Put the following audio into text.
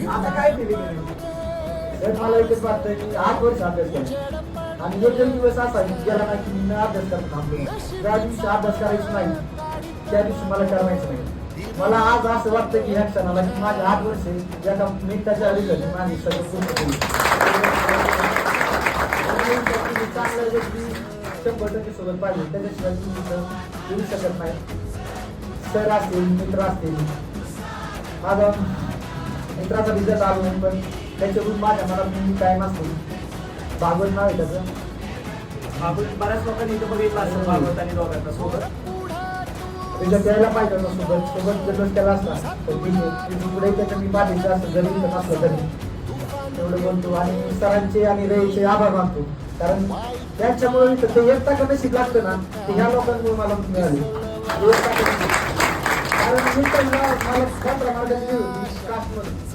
आता काय दिली तर मला एकच वाटतं की 8 वर्ष अभ्यास केला आणि एक दिवस असा गेला नाही की मी अभ्यास करत थांबलो. ज्या दिवशी अभ्यास करायचं नाही त्या दिवशी मला करायचं नाही. मला आज असं वाटतं की ह्या क्षणाला की माझे 8 वर्ष एका मिनिटाच्या रिझल्ट माझी सगळं पूर्ण केली. चांगल्या गोष्टी 100% सोबत पाहिजे त्याच्याशिवाय तुम्ही येऊ शकत नाही. सर असतील मित्र असतील. माझा मित्राचा रिझल्ट आलो नाही पण त्याच्यावरून माझ्या मनात नेहमी कायम असतो. भागवत नाव आहे त्याचं. भागवत बऱ्याच लोकांनी इथं बघितलं असेल भागवत आणि दोघांना सोबत रिझल्ट यायला पाहिजे होता सोबत सोबत जर केला असता तर पुढे त्याचं मी पाठीचं असं जरी नसलं तरी एवढं बोलतो आणि सरांचे आणि रईचे आभार मानतो कारण त्यांच्यामुळे ते एकटा नशीब लागतं ना ते ह्या लोकांमुळे मला मिळाले. कारण मी त्यांना मला 15 मार्गाची कास्ट